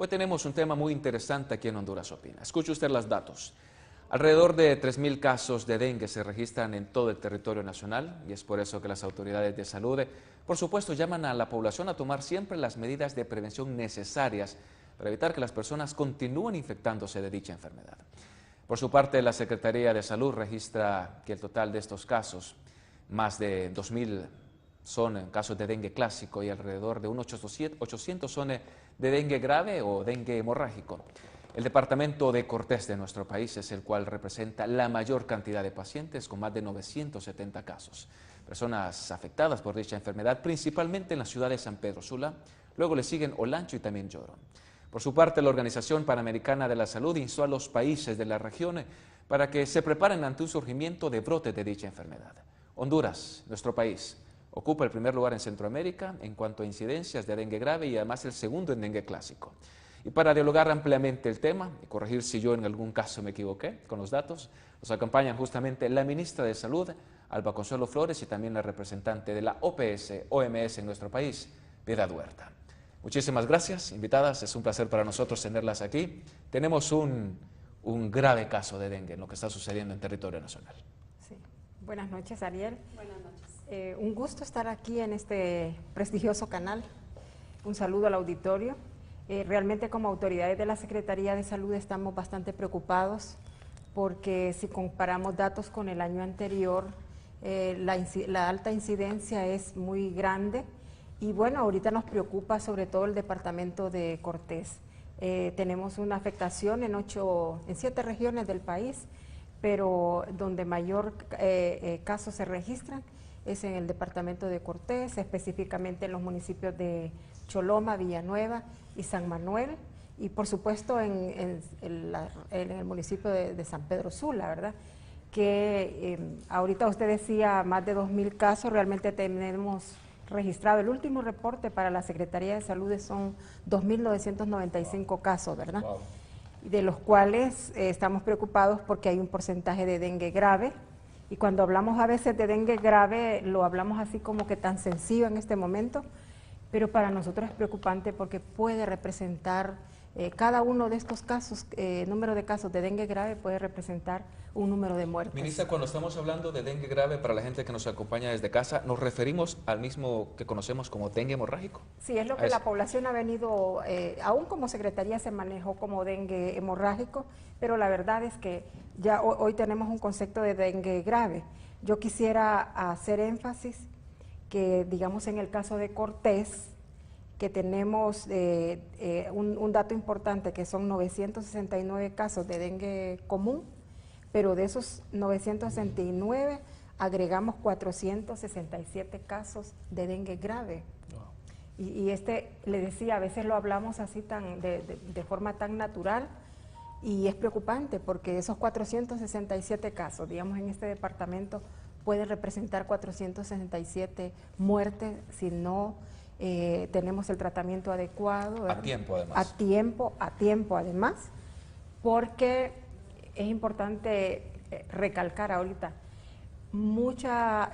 Hoy tenemos un tema muy interesante aquí en Honduras Opina. Escuche usted los datos. Alrededor de 3.000 casos de dengue se registran en todo el territorio nacional y es por eso que las autoridades de salud, por supuesto, llaman a la población a tomar siempre las medidas de prevención necesarias para evitar que las personas continúen infectándose de dicha enfermedad. Por su parte, la Secretaría de Salud registra que el total de estos casos, más de 2.000 son casos de dengue clásico y alrededor de unos 800 son de dengue grave o dengue hemorrágico. El departamento de Cortés de nuestro país es el cual representa la mayor cantidad de pacientes con más de 970 casos. Personas afectadas por dicha enfermedad, principalmente en la ciudad de San Pedro Sula, luego le siguen Olancho y también Lloro. Por su parte, la Organización Panamericana de la Salud instó a los países de la región para que se preparen ante un surgimiento de brotes de dicha enfermedad. Honduras, nuestro país, ocupa el primer lugar en Centroamérica en cuanto a incidencias de dengue grave y además el segundo en dengue clásico. Y para dialogar ampliamente el tema y corregir si yo en algún caso me equivoqué con los datos, nos acompañan justamente la ministra de Salud, Alba Consuelo Flores, y también la representante de la OPS-OMS en nuestro país, Piedad Huerta. Muchísimas gracias, invitadas, es un placer para nosotros tenerlas aquí. Tenemos un grave caso de dengue en lo que está sucediendo en territorio nacional. Sí. Buenas noches, Ariel. Buenas noches. Un gusto estar aquí en este prestigioso canal. Un saludo al auditorio. Realmente como autoridades de la Secretaría de Salud estamos bastante preocupados porque si comparamos datos con el año anterior, la alta incidencia es muy grande y bueno, ahorita nos preocupa sobre todo el departamento de Cortés. Tenemos una afectación en 7 regiones del país, pero donde mayor casos se registran es en el departamento de Cortés, específicamente en los municipios de Choloma, Villanueva y San Manuel, y por supuesto en el municipio de San Pedro Sula, ¿verdad? Que ahorita usted decía más de 2.000 casos, realmente tenemos registrado, el último reporte para la Secretaría de Salud son 2.995 casos, ¿verdad? Wow. De los cuales estamos preocupados porque hay un porcentaje de dengue grave, y cuando hablamos a veces de dengue grave, lo hablamos así como que tan sencillo en este momento, pero para nosotros es preocupante porque puede representar, cada uno de estos casos, número de casos de dengue grave puede representar un número de muertes. Ministra, cuando estamos hablando de dengue grave, para la gente que nos acompaña desde casa, ¿nos referimos al mismo que conocemos como dengue hemorrágico? Sí, es lo que la población ha venido, aún como Secretaría se manejó como dengue hemorrágico, pero la verdad es que ya hoy tenemos un concepto de dengue grave. Yo quisiera hacer énfasis que, digamos, en el caso de Cortés, que tenemos un dato importante que son 969 casos de dengue común, pero de esos 969 agregamos 467 casos de dengue grave. Wow. Y le decía, a veces lo hablamos así de forma tan natural y es preocupante porque esos 467 casos, digamos, en este departamento pueden representar 467 muertes si no tenemos el tratamiento adecuado. A tiempo además. A tiempo además, porque es importante recalcar ahorita, mucha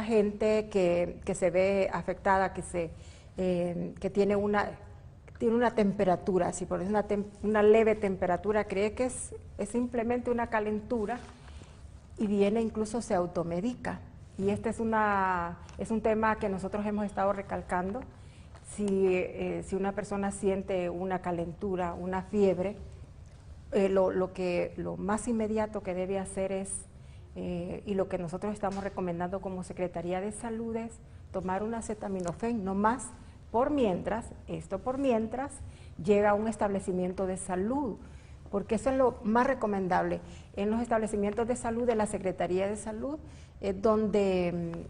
gente que se ve afectada, que tiene una temperatura, así por una leve temperatura, cree que es simplemente una calentura y viene incluso se automedica. Y este es un tema que nosotros hemos estado recalcando. Si una persona siente una calentura, una fiebre, lo más inmediato que debe hacer es, y lo que nosotros estamos recomendando como Secretaría de Salud es tomar un acetaminofén, no más, por mientras llega a un establecimiento de salud, porque eso es lo más recomendable. En los establecimientos de salud de la Secretaría de Salud es donde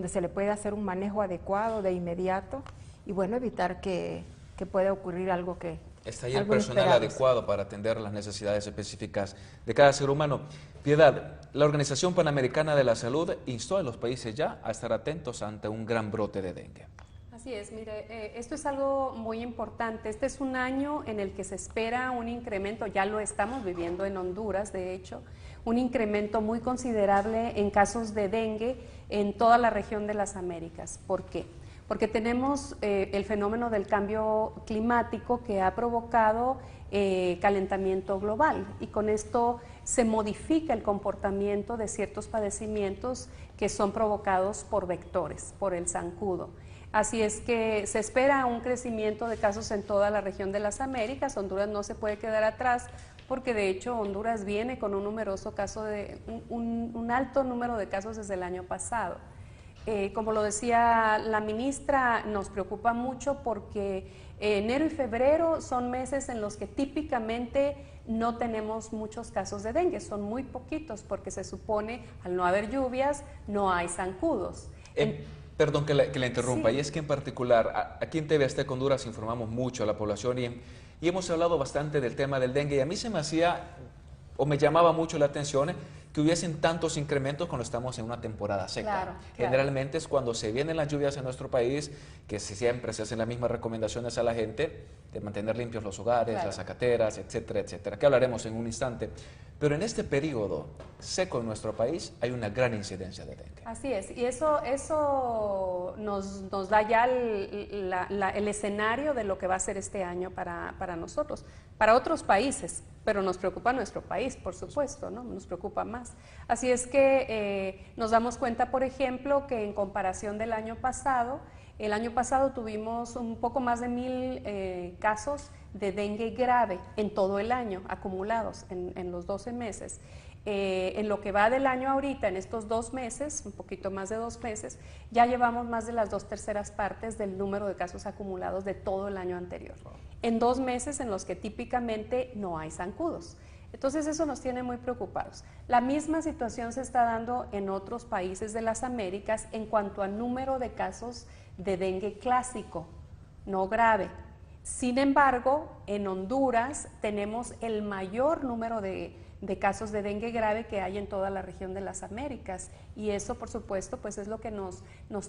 se le puede hacer un manejo adecuado de inmediato y bueno, evitar que pueda ocurrir algo que... Está ahí el personal adecuado para atender las necesidades específicas de cada ser humano. Piedad, la Organización Panamericana de la Salud instó a los países ya a estar atentos ante un gran brote de dengue. Así es, mire, esto es algo muy importante. Este es un año en el que se espera un incremento, ya lo estamos viviendo en Honduras, de hecho, un incremento muy considerable en casos de dengue en toda la región de las Américas. ¿Por qué? porque tenemos el fenómeno del cambio climático que ha provocado calentamiento global, y con esto se modifica el comportamiento de ciertos padecimientos que son provocados por vectores, por el zancudo. Así es que se espera un crecimiento de casos en toda la región de las Américas. Honduras no se puede quedar atrás, porque de hecho Honduras viene con un alto número de casos desde el año pasado. Como lo decía la ministra, nos preocupa mucho porque enero y febrero son meses en los que típicamente no tenemos muchos casos de dengue, son muy poquitos, porque se supone, al no haber lluvias, no hay zancudos. Perdón que la interrumpa, Sí. y es que en particular, aquí en TV Azteca Honduras informamos mucho a la población y hemos hablado bastante del tema del dengue, y a mí se me hacía, o me llamaba mucho la atención, que hubiesen tantos incrementos cuando estamos en una temporada seca. Claro. Generalmente es cuando se vienen las lluvias en nuestro país, que siempre se hacen las mismas recomendaciones a la gente de mantener limpios los hogares, Claro. las zacateras, etcétera, etcétera, que hablaremos en un instante. Pero en este periodo seco en nuestro país hay una gran incidencia de dengue. Así es, y eso nos da ya el escenario de lo que va a ser este año para nosotros, para otros países, pero nos preocupa nuestro país, por supuesto, ¿no? Nos preocupa más. Así es que nos damos cuenta, por ejemplo, que en comparación del año pasado, el año pasado tuvimos un poco más de 1000 casos de dengue grave en todo el año, acumulados en los 12 meses. En lo que va del año ahorita, en estos 2 meses, un poquito más de 2 meses, ya llevamos más de las 2/3 partes del número de casos acumulados de todo el año anterior. En 2 meses en los que típicamente no hay zancudos. Entonces eso nos tiene muy preocupados. La misma situación se está dando en otros países de las Américas en cuanto al número de casos de dengue clásico, no grave. Sin embargo, en Honduras tenemos el mayor número de casos de dengue grave que hay en toda la región de las Américas, y eso, por supuesto, pues es lo que nos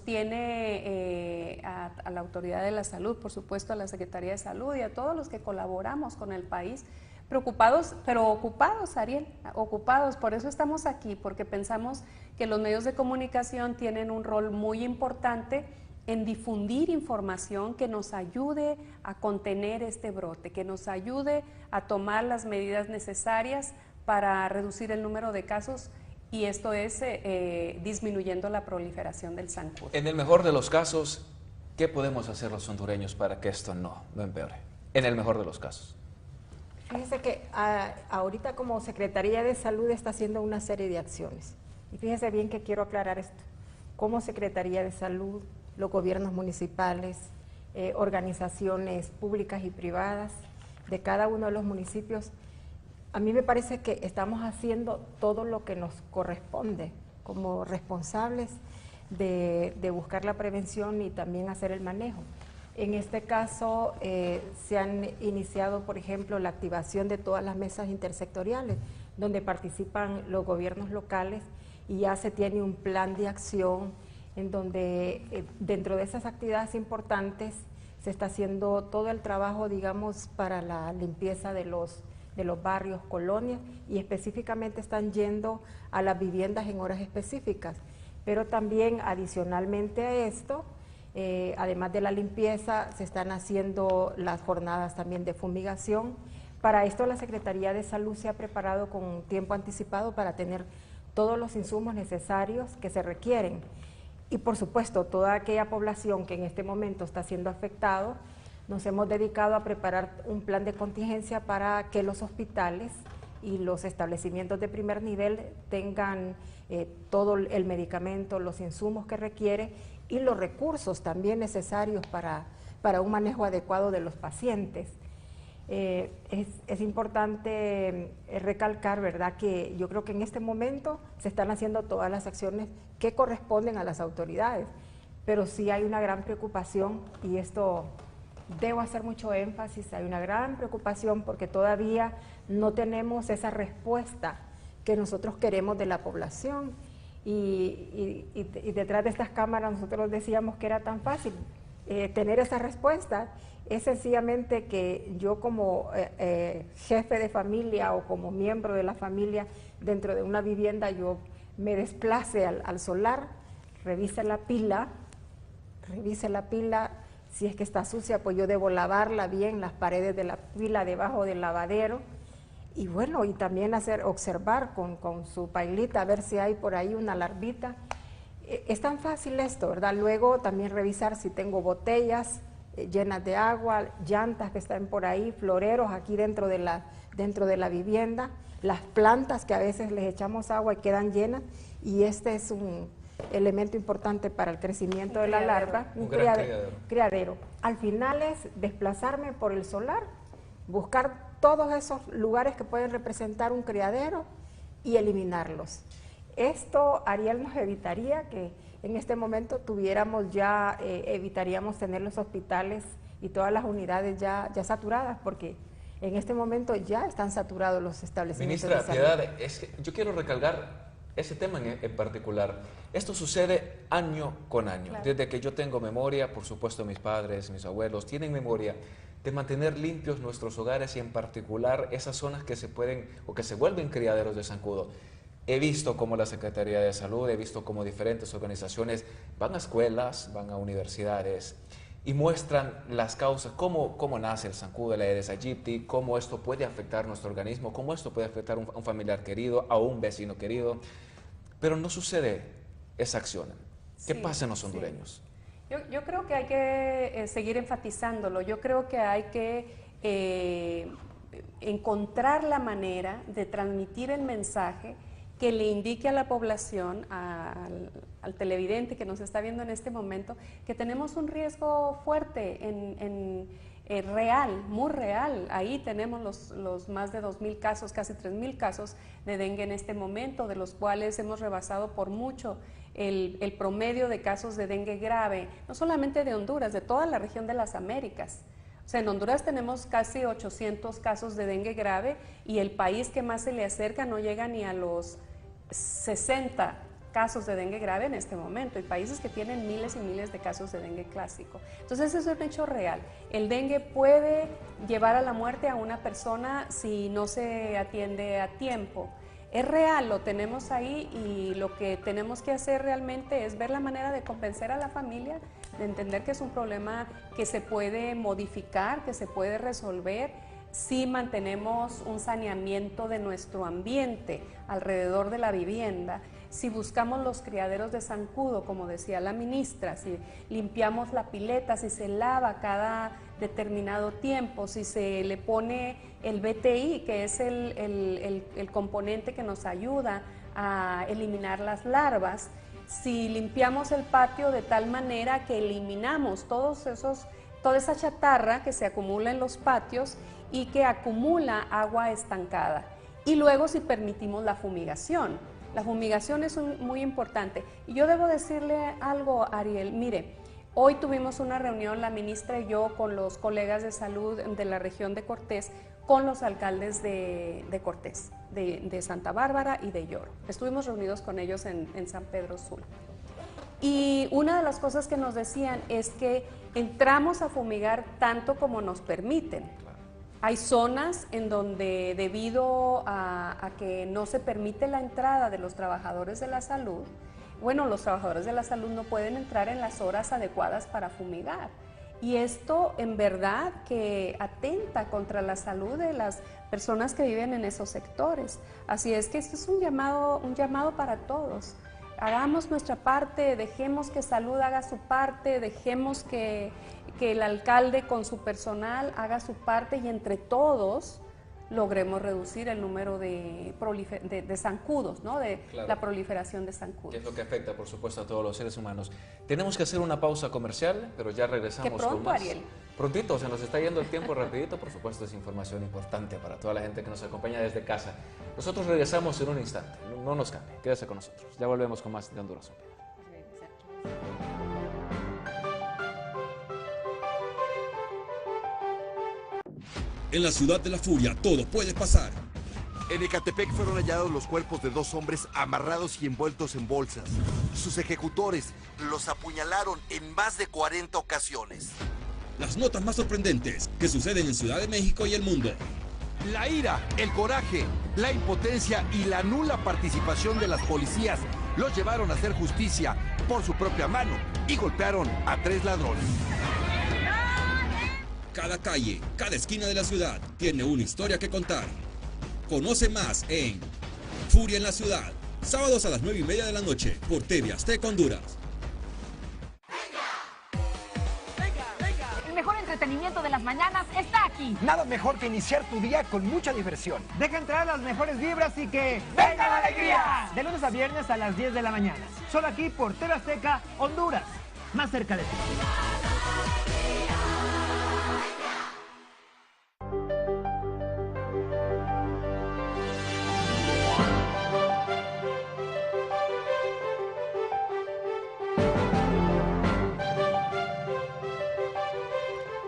tiene a la Autoridad de la Salud, por supuesto a la Secretaría de Salud y a todos los que colaboramos con el país, preocupados, pero ocupados, Ariel, ocupados. Por eso estamos aquí, porque pensamos que los medios de comunicación tienen un rol muy importante en difundir información que nos ayude a contener este brote, que nos ayude a tomar las medidas necesarias para reducir el número de casos, y esto es disminuyendo la proliferación del zancudo. En el mejor de los casos, ¿qué podemos hacer los hondureños para que esto no empeore? En el mejor de los casos. Fíjese que ahorita como Secretaría de Salud está haciendo una serie de acciones. Y fíjese bien que quiero aclarar esto. Como Secretaría de Salud, los gobiernos municipales, organizaciones públicas y privadas de cada uno de los municipios, a mí me parece que estamos haciendo todo lo que nos corresponde como responsables de buscar la prevención y también hacer el manejo. En este caso se han iniciado, por ejemplo, la activación de todas las mesas intersectoriales, donde participan los gobiernos locales, y ya se tiene un plan de acción en donde dentro de esas actividades importantes se está haciendo todo el trabajo, digamos, para la limpieza de los barrios, colonias, y específicamente están yendo a las viviendas en horas específicas. Pero también adicionalmente a esto, además de la limpieza, se están haciendo las jornadas también de fumigación. Para esto la Secretaría de Salud se ha preparado con tiempo anticipado para tener todos los insumos necesarios que se requieren. Y por supuesto, toda aquella población que en este momento está siendo afectado, nos hemos dedicado a preparar un plan de contingencia para que los hospitales y los establecimientos de primer nivel tengan todo el medicamento, los insumos que requiere y los recursos también necesarios para un manejo adecuado de los pacientes. Es importante recalcar, ¿verdad?, que yo creo que en este momento se están haciendo todas las acciones que corresponden a las autoridades, pero sí hay una gran preocupación, y esto debo hacer mucho énfasis, hay una gran preocupación porque todavía no tenemos esa respuesta que nosotros queremos de la población, y detrás de estas cámaras nosotros decíamos que era tan fácil tener esa respuesta. Es sencillamente que yo como jefe de familia o como miembro de la familia dentro de una vivienda, yo me desplace al solar, revise la pila, revise la pila, si es que está sucia, pues yo debo lavarla bien, las paredes de la pila debajo del lavadero. Y bueno, y también observar con su pailita, a ver si hay por ahí una larvita. Es tan fácil esto, ¿verdad? Luego también revisar si tengo botellas llenas de agua, llantas que están por ahí, floreros aquí dentro de la vivienda, las plantas que a veces les echamos agua y quedan llenas, y este es un elemento importante para el crecimiento de la larva, un criadero. Al final es desplazarme por el solar, buscar todos esos lugares que pueden representar un criadero y eliminarlos. Esto, Ariel, nos evitaría que en este momento evitaríamos tener los hospitales y todas las unidades ya saturadas, porque en este momento ya están saturados los establecimientos de salud. Ministra Piedad, es que yo quiero recalcar ese tema en particular. Esto sucede año con año. Claro. Desde que yo tengo memoria, por supuesto mis padres, mis abuelos tienen memoria de mantener limpios nuestros hogares y en particular esas zonas que se pueden o que se vuelven criaderos de zancudo. He visto cómo la Secretaría de Salud, he visto cómo diferentes organizaciones van a escuelas, van a universidades y muestran las causas, cómo nace el zancudo, la Aedes aegypti, cómo esto puede afectar nuestro organismo, cómo esto puede afectar a un familiar querido, a un vecino querido, pero no sucede esa acción. ¿Qué pasa en los hondureños? Sí. Yo creo que hay que seguir enfatizándolo, yo creo que hay que encontrar la manera de transmitir el mensaje que le indique a la población, al televidente que nos está viendo en este momento, que tenemos un riesgo fuerte, real, muy real. Ahí tenemos los más de 2.000 casos, casi 3.000 casos de dengue en este momento, de los cuales hemos rebasado por mucho el promedio de casos de dengue grave, no solamente de Honduras, de toda la región de las Américas. O sea, en Honduras tenemos casi 800 casos de dengue grave y el país que más se le acerca no llega ni a los 60 casos de dengue grave en este momento. Hay países que tienen miles y miles de casos de dengue clásico. Entonces, eso es un hecho real. El dengue puede llevar a la muerte a una persona si no se atiende a tiempo. Es real, lo tenemos ahí y lo que tenemos que hacer realmente es ver la manera de convencer a la familia, de entender que es un problema que se puede modificar, que se puede resolver si mantenemos un saneamiento de nuestro ambiente alrededor de la vivienda, si buscamos los criaderos de zancudo, como decía la ministra, si limpiamos la pileta, si se lava cada determinado tiempo, si se le pone el BTI, que es el componente que nos ayuda a eliminar las larvas, si limpiamos el patio de tal manera que eliminamos toda esa chatarra que se acumula en los patios y que acumula agua estancada. Y luego si permitimos la fumigación. La fumigación es muy importante. Y yo debo decirle algo, Ariel, mire, hoy tuvimos una reunión, la ministra y yo, con los colegas de salud de la región de Cortés, con los alcaldes de Cortés, de Santa Bárbara y de Lloro. Estuvimos reunidos con ellos en San Pedro Sula. Y una de las cosas que nos decían es que entramos a fumigar tanto como nos permiten. Hay zonas en donde debido a que no se permite la entrada de los trabajadores de la salud, bueno, los trabajadores de la salud no pueden entrar en las horas adecuadas para fumigar. Y esto en verdad que atenta contra la salud de las personas que viven en esos sectores. Así es que esto es un llamado para todos. Hagamos nuestra parte, dejemos que salud haga su parte, dejemos que el alcalde con su personal haga su parte y entre todos logremos reducir el número de zancudos, ¿no? Claro. La proliferación de zancudos. Que es lo que afecta, por supuesto, a todos los seres humanos. Tenemos que hacer una pausa comercial, pero ya regresamos con más. Qué pronto, Ariel. Prontito, se nos está yendo el tiempo rapidito, por supuesto es información importante para toda la gente que nos acompaña desde casa. Nosotros regresamos en un instante, no nos cambie, quédese con nosotros. Ya volvemos con más de Honduras Opina. En la ciudad de la furia todo puede pasar. En Ecatepec fueron hallados los cuerpos de 2 hombres amarrados y envueltos en bolsas. Sus ejecutores los apuñalaron en más de 40 ocasiones. Las notas más sorprendentes que suceden en Ciudad de México y el mundo. La ira, el coraje, la impotencia y la nula participación de las policías los llevaron a hacer justicia por su propia mano y golpearon a 3 ladrones. Cada calle, cada esquina de la ciudad tiene una historia que contar. Conoce más en Furia en la Ciudad, sábados a las 9:30 de la noche por TV Azteca Honduras. El mejor entretenimiento de las mañanas está aquí. Nada mejor que iniciar tu día con mucha diversión. Deja entrar las mejores vibras y que ¡venga la alegría! De lunes a viernes a las 10 de la mañana. Solo aquí por TV Azteca Honduras. Más cerca de ti.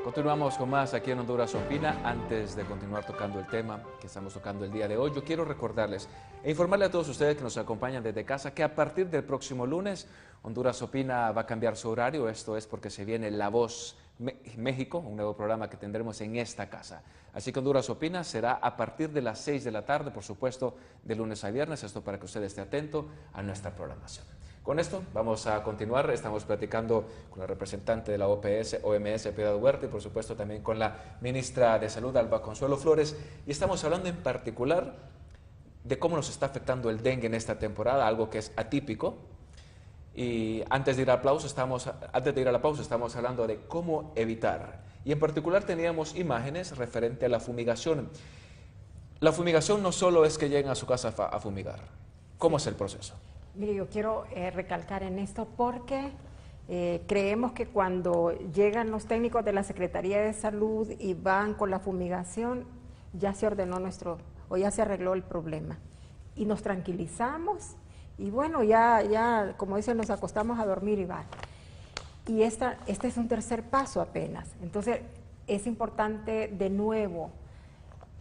Continuamos con más aquí en Honduras Opina. Antes de continuar tocando el tema que estamos tocando el día de hoy, yo quiero recordarles e informarle a todos ustedes que nos acompañan desde casa que a partir del próximo lunes Honduras Opina va a cambiar su horario. Esto es porque se viene La Voz México, un nuevo programa que tendremos en esta casa. Así que Honduras Opina será a partir de las 6 de la tarde, por supuesto, de lunes a viernes. Esto para que usted esté atento a nuestra programación. Con esto vamos a continuar. Estamos platicando con la representante de la OMS, Piedad Huerta, y por supuesto también con la ministra de Salud, Alba Consuelo Flores, y estamos hablando en particular de cómo nos está afectando el dengue en esta temporada, algo que es atípico. Y antes de ir a la pausa estamos hablando de cómo evitar. Y en particular teníamos imágenes referente a la fumigación. La fumigación no solo es que lleguen a su casa a fumigar. ¿Cómo es el proceso? Mire, yo quiero recalcar en esto porque creemos que cuando llegan los técnicos de la Secretaría de Salud y van con la fumigación, ya se ordenó ya se arregló el problema. Y nos tranquilizamos y bueno, ya como dicen, nos acostamos a dormir y va. Y este es un tercer paso apenas. Entonces, es importante de nuevo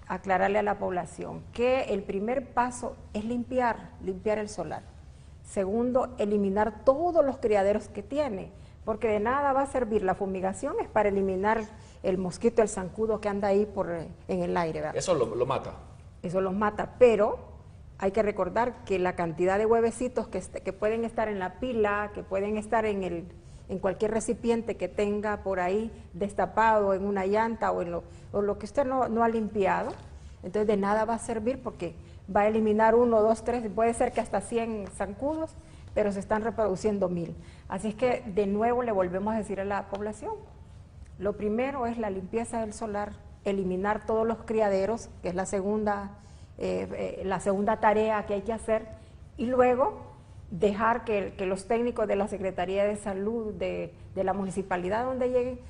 aclararle a la población que el primer paso es limpiar el solar. Segundo, eliminar todos los criaderos que tiene, porque de nada va a servir la fumigación, es para eliminar el mosquito, el zancudo que anda ahí en el aire, ¿verdad? Eso lo mata. Eso los mata, pero hay que recordar que la cantidad de huevecitos que pueden estar en la pila, que pueden estar en cualquier recipiente que tenga por ahí destapado, en una llanta o lo que usted no ha limpiado, entonces de nada va a servir porque va a eliminar 1, 2, 3, puede ser que hasta 100 zancudos, pero se están reproduciendo 1000. Así es que de nuevo le volvemos a decir a la población, lo primero es la limpieza del solar, eliminar todos los criaderos, que es la segunda tarea que hay que hacer, y luego dejar que los técnicos de la Secretaría de Salud, de la municipalidad donde lleguen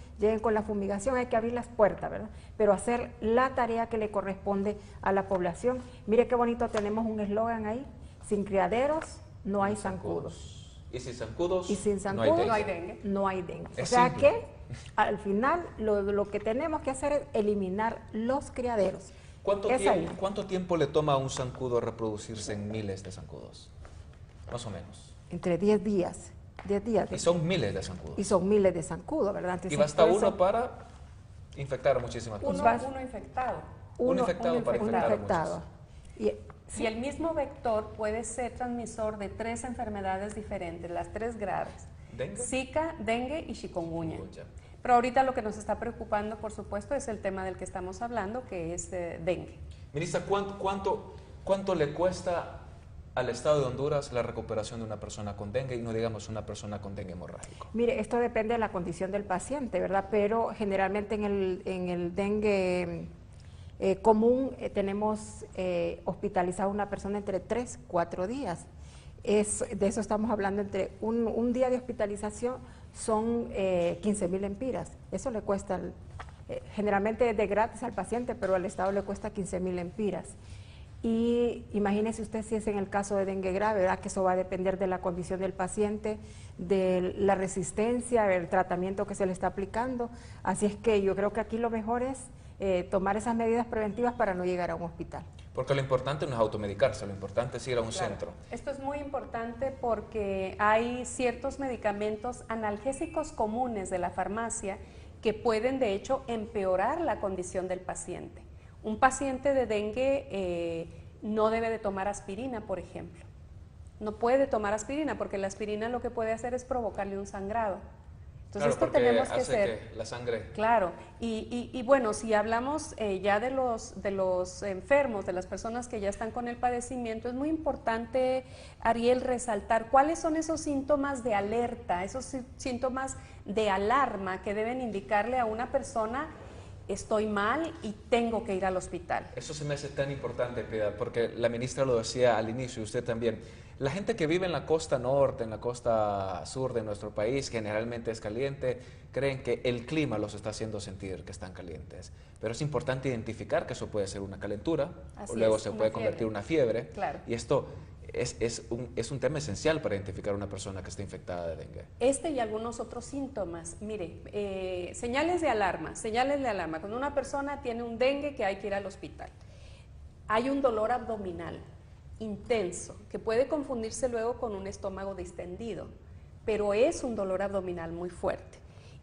con la fumigación, hay que abrir las puertas, ¿verdad? Pero hacer la tarea que le corresponde a la población. Mire qué bonito, tenemos un eslogan ahí, sin criaderos no hay zancudos. Y sin zancudos, no hay dengue. No hay dengue. O sea que al final lo que tenemos que hacer es eliminar los criaderos. ¿Cuánto tiempo le toma a un zancudo reproducirse en miles de zancudos? Más o menos. Entre 10 días. 10 días. Y son miles de zancudos. Y son miles de zancudos, ¿verdad? Entonces, y basta uno para infectar a muchísimas personas. Uno infectado. Uno infectado para infectar a muchos. Y el mismo vector puede ser transmisor de 3 enfermedades diferentes, las 3 graves. ¿Dengue? Zika, dengue y chikungunya. Pero ahorita lo que nos está preocupando, por supuesto, es el tema del que estamos hablando, que es dengue. Ministra, ¿cuánto le cuesta al Estado de Honduras la recuperación de una persona con dengue y no digamos una persona con dengue hemorrágico? Mire, esto depende de la condición del paciente, ¿verdad? Pero generalmente en el dengue común tenemos hospitalizado a una persona entre 3, 4 días. De eso estamos hablando, entre un día de hospitalización son 15,000 empiras. Eso le cuesta, generalmente de gratis al paciente, pero al Estado le cuesta 15,000 empiras. Y imagínese usted si es en el caso de dengue grave, ¿verdad? Que eso va a depender de la condición del paciente, de la resistencia, del tratamiento que se le está aplicando. Así es que yo creo que aquí lo mejor es tomar esas medidas preventivas para no llegar a un hospital. Porque lo importante no es automedicarse, lo importante es ir a un centro. Esto es muy importante porque hay ciertos medicamentos analgésicos comunes de la farmacia que pueden de hecho empeorar la condición del paciente. Un paciente de dengue no debe de tomar aspirina, por ejemplo. No puede tomar aspirina porque la aspirina lo que puede hacer es provocarle un sangrado. Entonces claro, esto tenemos que hace hacer. que la sangre... Claro, y bueno, si hablamos ya de los enfermos, de las personas que ya están con el padecimiento, es muy importante, Ariel, resaltar cuáles son esos síntomas de alerta, esos síntomas de alarma que deben indicarle a una persona: estoy mal y tengo que ir al hospital. Eso se me hace tan importante, Piedad, porque la ministra lo decía al inicio y usted también. La gente que vive en la costa norte, en la costa sur de nuestro país, generalmente es caliente, creen que el clima los está haciendo sentir que están calientes. Pero es importante identificar que eso puede ser una calentura, o luego se puede convertir en una fiebre. Claro. Y esto es un tema esencial para identificar a una persona que está infectada de dengue. Este y algunos otros síntomas. Mire, señales de alarma, señales de alarma. Cuando una persona tiene un dengue, que hay que ir al hospital. Hay un dolor abdominal intenso, que puede confundirse luego con un estómago distendido, pero es un dolor abdominal muy fuerte.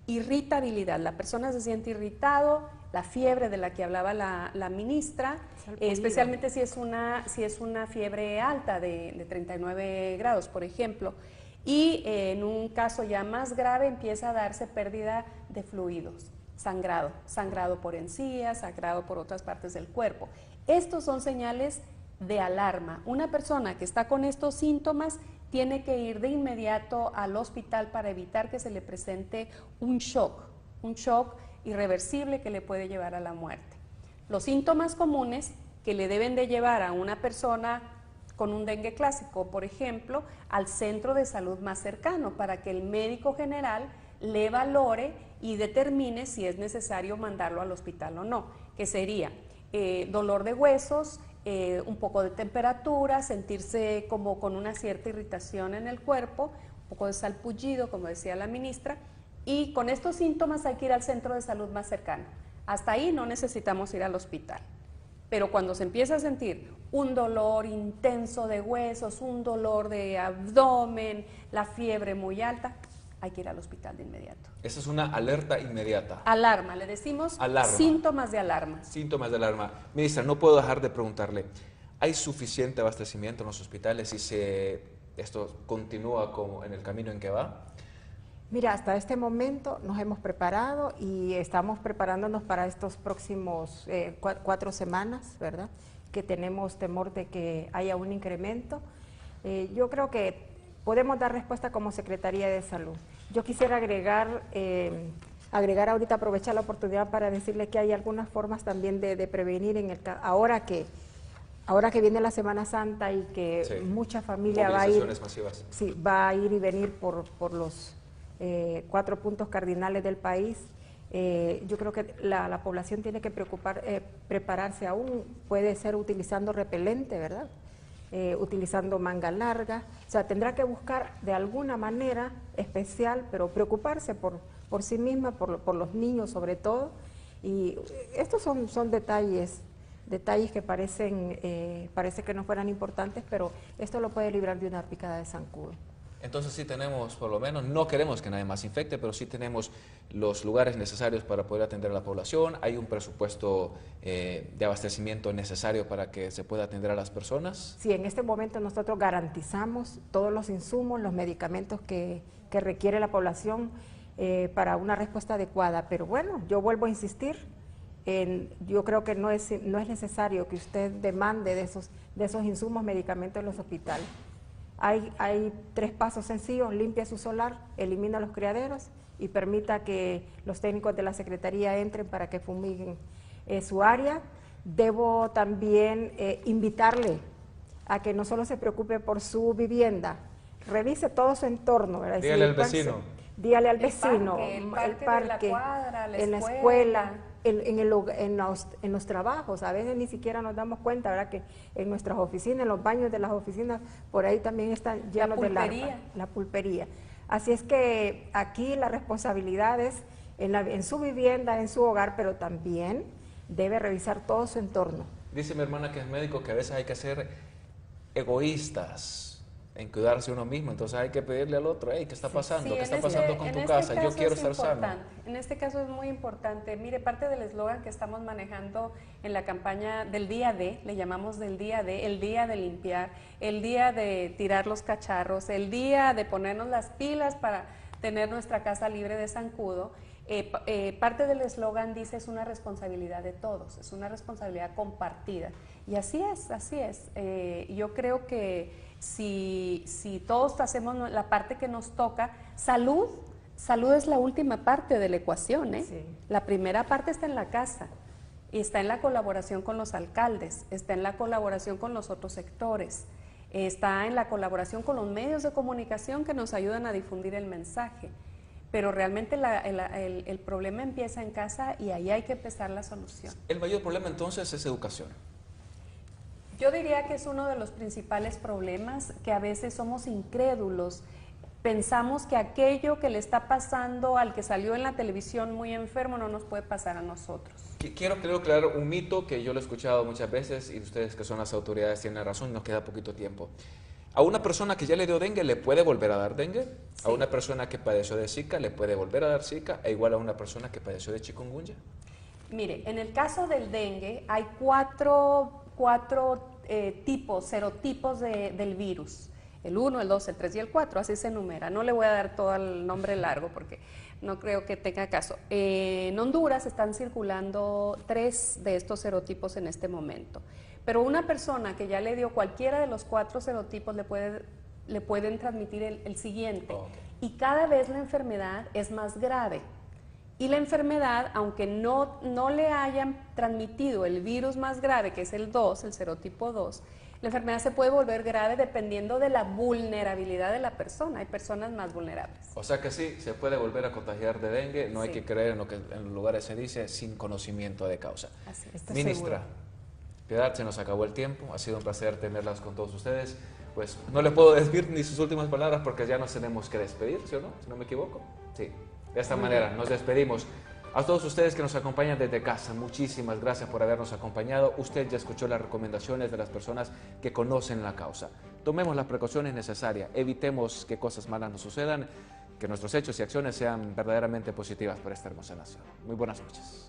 Irritabilidad, la persona se siente irritado, la fiebre de la que hablaba la ministra, especialmente si es una fiebre alta de 39 grados, por ejemplo, y en un caso ya más grave empieza a darse pérdida de fluidos, sangrado por encías, sangrado por otras partes del cuerpo. Estos son señales de alarma. Una persona que está con estos síntomas tiene que ir de inmediato al hospital para evitar que se le presente un shock irreversible que le puede llevar a la muerte. Los síntomas comunes que le deben de llevar a una persona con un dengue clásico, por ejemplo, al centro de salud más cercano para que el médico general le valore y determine si es necesario mandarlo al hospital o no, que sería dolor de huesos, un poco de temperatura, sentirse como con una cierta irritación en el cuerpo, un poco de salpullido, como decía la ministra, y con estos síntomas hay que ir al centro de salud más cercano. Hasta ahí no necesitamos ir al hospital. Pero cuando se empieza a sentir un dolor intenso de huesos, un dolor de abdomen, la fiebre muy alta, hay que ir al hospital de inmediato. Esa es una alerta inmediata. Alarma, le decimos alarma. Síntomas de alarma. Síntomas de alarma. Ministra, no puedo dejar de preguntarle, ¿hay suficiente abastecimiento en los hospitales si esto continúa como en el camino en que va? Mira, hasta este momento nos hemos preparado y estamos preparándonos para estos próximos 4 semanas, ¿verdad? Que tenemos temor de que haya un incremento. Yo creo que podemos dar respuesta como Secretaría de Salud. Yo quisiera agregar ahorita, aprovechar la oportunidad para decirle que hay algunas formas también de prevenir ahora que viene la Semana Santa y que mucha familia va a ir, masivas. Sí, va a ir y venir por los 4 puntos cardinales del país. Yo creo que la población tiene que prepararse aún, puede ser utilizando repelente, ¿verdad? Utilizando manga larga, o sea, tendrá que buscar de alguna manera especial, pero preocuparse por sí misma, por los niños sobre todo, y estos son detalles que parece que no fueran importantes, pero esto lo puede librar de una picada de zancudo. Entonces sí tenemos, por lo menos, no queremos que nadie más infecte, pero sí tenemos los lugares necesarios para poder atender a la población, hay un presupuesto de abastecimiento necesario para que se pueda atender a las personas. Sí, en este momento nosotros garantizamos todos los insumos, los medicamentos que requiere la población para una respuesta adecuada, pero bueno, yo vuelvo a insistir, yo creo que no es necesario que usted demande de esos insumos, medicamentos en los hospitales. Hay 3 pasos sencillos: limpia su solar, elimina los criaderos y permita que los técnicos de la Secretaría entren para que fumiguen su área. Debo también invitarle a que no solo se preocupe por su vivienda, revise todo su entorno, ¿verdad? Dígale al vecino. Dígale al vecino, el parque de la cuadra, en la escuela, en los trabajos. A veces ni siquiera nos damos cuenta, ¿verdad? Que en nuestras oficinas, en los baños de las oficinas, por ahí también están llenos de larvas, la pulpería. Así es que aquí la responsabilidad es en su vivienda, en su hogar, pero también debe revisar todo su entorno. Dice mi hermana, que es médico, que a veces hay que ser egoístas en cuidarse uno mismo. Entonces hay que pedirle al otro, hey, ¿qué está pasando? Sí, ¿Qué está pasando con tu casa? Yo quiero estar sano. En este caso es muy importante. Mire, parte del eslogan que estamos manejando en la campaña del día D, le llamamos del día D, el día de limpiar, el día de tirar los cacharros, el día de ponernos las pilas para tener nuestra casa libre de zancudo. Parte del eslogan dice es una responsabilidad de todos, es una responsabilidad compartida. Y así es, así es. Yo creo que si todos hacemos la parte que nos toca, salud es la última parte de la ecuación, ¿eh? Sí. La primera parte está en la casa, y está en la colaboración con los alcaldes, está en la colaboración con los otros sectores, está en la colaboración con los medios de comunicación que nos ayudan a difundir el mensaje. Pero realmente el problema empieza en casa y ahí hay que empezar la solución. El mayor problema entonces es educación. Yo diría que es uno de los principales problemas, que a veces somos incrédulos. Pensamos que aquello que le está pasando al que salió en la televisión muy enfermo no nos puede pasar a nosotros. Quiero aclarar un mito que yo lo he escuchado muchas veces y ustedes que son las autoridades tienen razón, nos queda poquito tiempo. ¿A una persona que ya le dio dengue le puede volver a dar dengue? Sí. ¿A una persona que padeció de Zika le puede volver a dar Zika? ¿E igual a una persona que padeció de chikungunya? Mire, en el caso del dengue hay cuatro tipos, serotipos del virus. El 1, el 2, el 3 y el 4, así se enumera. No le voy a dar todo el nombre largo porque no creo que tenga caso. En Honduras están circulando 3 de estos serotipos en este momento. Pero una persona que ya le dio cualquiera de los 4 serotipos le pueden transmitir el siguiente. Okay. Y cada vez la enfermedad es más grave. Y la enfermedad, aunque no le hayan transmitido el virus más grave, que es el 2, el serotipo 2, la enfermedad se puede volver grave dependiendo de la vulnerabilidad de la persona. Hay personas más vulnerables. O sea que sí, se puede volver a contagiar de dengue, no hay que creer en lo que en los lugares se dice sin conocimiento de causa. Así es. Ministra, Piedad, se nos acabó el tiempo, ha sido un placer tenerlas con todos ustedes. Pues no le puedo decir ni sus últimas palabras porque ya nos tenemos que despedir, ¿sí o no? Si no me equivoco. Sí, de esta manera nos despedimos. A todos ustedes que nos acompañan desde casa, muchísimas gracias por habernos acompañado. Usted ya escuchó las recomendaciones de las personas que conocen la causa. Tomemos las precauciones necesarias, evitemos que cosas malas nos sucedan, que nuestros hechos y acciones sean verdaderamente positivas para esta hermosa nación. Muy buenas noches.